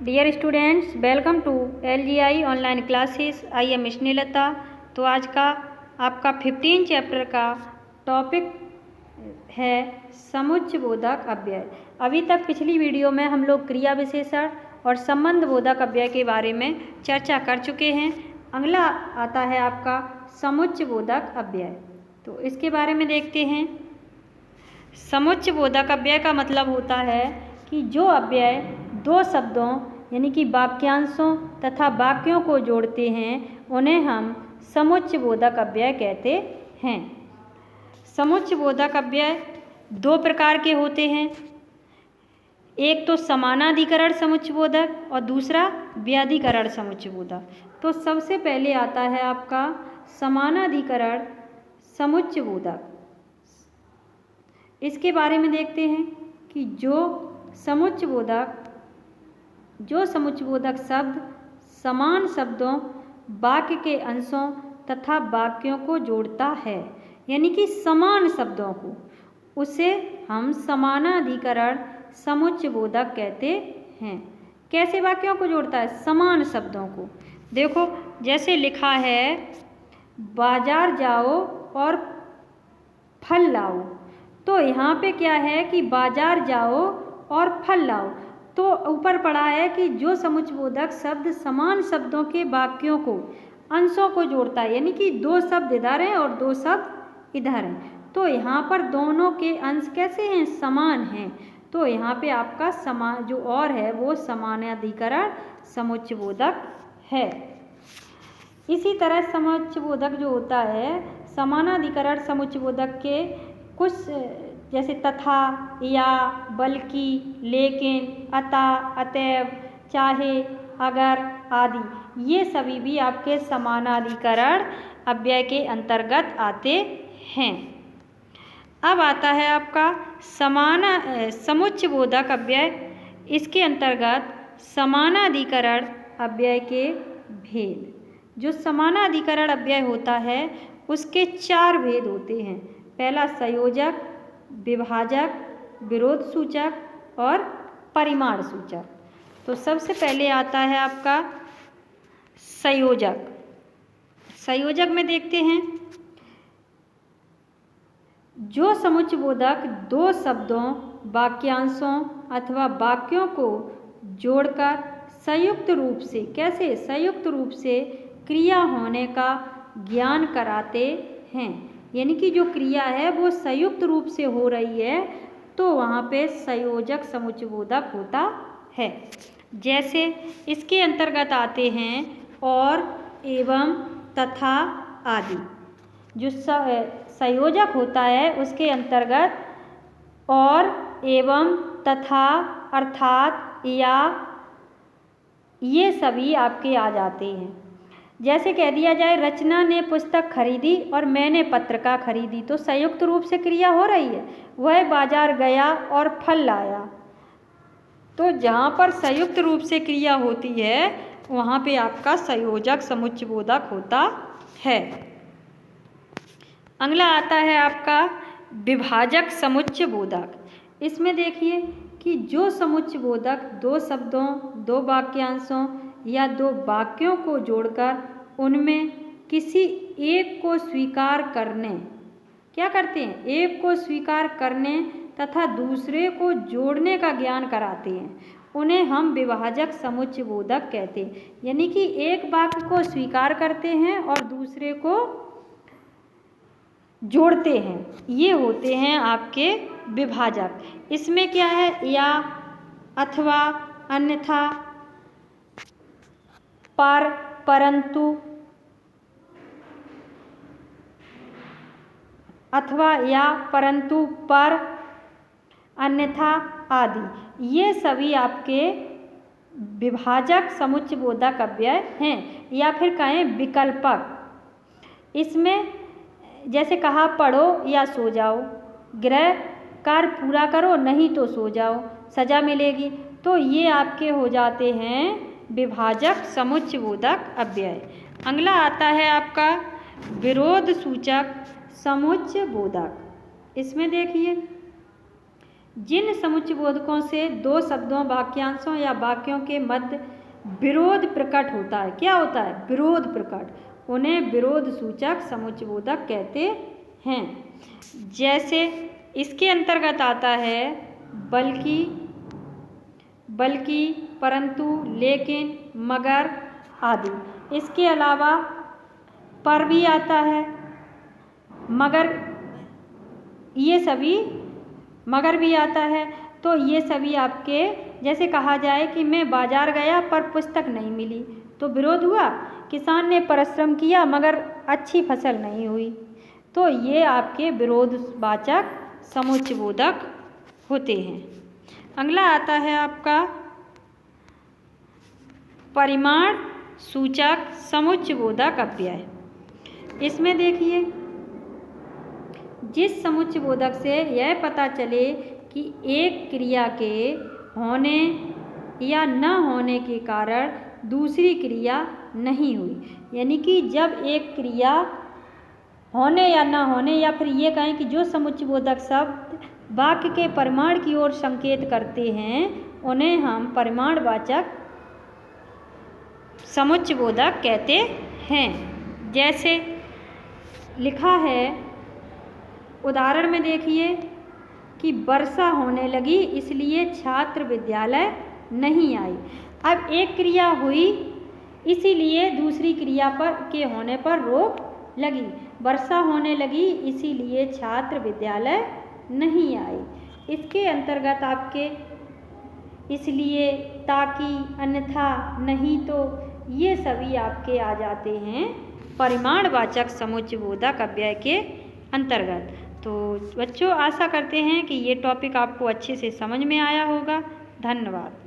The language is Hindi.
Dear students, welcome to LGI online classes. I am Snehlata. तो आज का आपका 15 चैप्टर का टॉपिक है समुच्चयबोधक अव्यय। अभी तक पिछली वीडियो में हम लोग क्रिया विशेषण और संबंधबोधक अव्यय के बारे में चर्चा कर चुके हैं। अगला आता है आपका समुच्चयबोधक अव्यय। तो इसके बारे में देखते हैं। समुच्चयबोधक अव्यय का मतलब होता है कि जो अव्यय दो शब्दों यानी कि वाक्यांशों तथा वाक्यों को जोड़ते हैं उन्हें हम समुच्चयबोधक अव्यय कहते हैं। समुच्चयबोधक अव्यय दो प्रकार के होते हैं। एक तो समानाधिकरण समुच्चयबोधक और दूसरा व्याधिकरण समुच्चयबोधक। तो सबसे पहले आता है आपका समानाधिकरण समुच्चयबोधक। इसके बारे में देखते हैं कि जो समुच्चयबोधक शब्द समान शब्दों, वाक्य के अंशों तथा वाक्यों को जोड़ता है, यानी कि समान शब्दों को, उसे हम समानाधिकरण समुच्चयबोधक कहते हैं। कैसे वाक्यों को जोड़ता है? समान शब्दों को। देखो, जैसे लिखा है बाजार जाओ और फल लाओ। तो यहाँ पे क्या है कि बाजार जाओ और फल लाओ। तो ऊपर पड़ा है कि जो समुच्चयबोधक शब्द समान शब्दों के वाक्यों को, अंशों को जोड़ता है, यानी कि दो शब्द इधर हैं और दो शब्द इधर हैं। तो यहाँ पर दोनों के अंश कैसे हैं? समान हैं। तो यहाँ पे आपका समान जो और है वो समानाधिकरण समुच्चयबोधक है। इसी तरह समुच्चयबोधक जो होता है, समानाधिकरण समुच्चयबोधक के कुछ जैसे तथा, या, बल्कि, लेकिन, अतः, अतएव, चाहे, अगर आदि, ये सभी भी आपके समानाधिकरण अव्यय के अंतर्गत आते हैं। अब आता है आपका समुच्चयबोधक अव्यय। इसके अंतर्गत समानाधिकरण अव्यय के भेद। जो समानाधिकरण अव्यय होता है उसके चार भेद होते हैं। पहला संयोजक, विभाजक, विरोध सूचक और परिमाण सूचक। तो सबसे पहले आता है आपका संयोजक। संयोजक में देखते हैं, जो समुच्चयबोधक दो शब्दों, वाक्यांशों अथवा वाक्यों को जोड़कर संयुक्त रूप से, कैसे? संयुक्त रूप से क्रिया होने का ज्ञान कराते हैं, यानी कि जो क्रिया है वो संयुक्त रूप से हो रही है, तो वहाँ पे संयोजक समुच्चयबोधक होता है। जैसे इसके अंतर्गत आते हैं और, एवं, तथा आदि। जो संयोजक होता है उसके अंतर्गत और, एवं, तथा, अर्थात, या, ये सभी आपके आ जाते हैं। जैसे कह दिया जाए रचना ने पुस्तक खरीदी और मैंने पत्रिका खरीदी, तो संयुक्त रूप से क्रिया हो रही है। वह बाजार गया और फल लाया। तो जहाँ पर संयुक्त रूप से क्रिया होती है वहाँ पे आपका संयोजक समुच्चयबोधक होता है। अगला आता है आपका विभाजक समुच्चयबोधक। इसमें देखिए कि जो समुच्चयबोधक दो शब्दों, दो वाक्यांशों या दो वाक्यों को जोड़कर उनमें किसी एक को स्वीकार करने, क्या करते हैं? एक को स्वीकार करने तथा दूसरे को जोड़ने का ज्ञान कराते हैं, उन्हें हम विभाजक समुच्चयबोधक कहते हैं। यानी कि एक वाक्य को स्वीकार करते हैं और दूसरे को जोड़ते हैं, ये होते हैं आपके विभाजक। इसमें क्या है? या, अथवा, अन्यथा, पर, परंतु, अथवा, या, परंतु, पर, अन्यथा आदि, ये सभी आपके विभाजक समुच्चयबोधक अव्यय हैं, या फिर कहें विकल्पक। इसमें जैसे कहा पढ़ो या सो जाओ, गृह कार्य पूरा करो नहीं तो सो जाओ, सजा मिलेगी। तो ये आपके हो जाते हैं विभाजक समुच्चयबोधक अव्यय। अगला आता है आपका विरोध सूचक समुच्चयबोधक। इसमें देखिए जिन समुच्चयबोधकों से दो शब्दों, वाक्यांशों या वाक्यों के मध्य विरोध प्रकट होता है। क्या होता है? विरोध प्रकट। उन्हें विरोध सूचक समुच्चयबोधक कहते हैं। जैसे इसके अंतर्गत आता है बल्कि, बल्कि, परंतु, लेकिन, मगर आदि। इसके अलावा पर भी आता है, मगर, ये सभी, मगर भी आता है। तो ये सभी आपके, जैसे कहा जाए कि मैं बाजार गया पर पुस्तक नहीं मिली, तो विरोध हुआ। किसान ने परिश्रम किया मगर अच्छी फसल नहीं हुई, तो ये आपके विरोधवाचक समुच्चयबोधक होते हैं। अगला आता है आपका परिमाण सूचक समुच्चयबोधक अव्यय। इसमें देखिए, जिस समुच्चयबोधक से यह पता चले कि एक क्रिया के होने या न होने के कारण दूसरी क्रिया नहीं हुई, यानी कि जब एक क्रिया होने या न होने, या फिर ये कहें कि जो समुच्चयबोधक शब्द वाक्य के परिमाण की ओर संकेत करते हैं, उन्हें हम परिमाणवाचक समुच्चयबोधक कहते हैं। जैसे लिखा है, उदाहरण में देखिए कि वर्षा होने लगी इसलिए छात्र विद्यालय नहीं आई। अब एक क्रिया हुई, इसीलिए दूसरी क्रिया पर के होने पर रोक लगी। वर्षा होने लगी इसीलिए छात्र विद्यालय नहीं आए। इसके अंतर्गत आपके इसलिए, ताकि, अन्यथा, नहीं तो, ये सभी आपके आ जाते हैं परिमाणवाचक समुच्चयबोधक अव्यय के अंतर्गत। तो बच्चों, आशा करते हैं कि ये टॉपिक आपको अच्छे से समझ में आया होगा। धन्यवाद।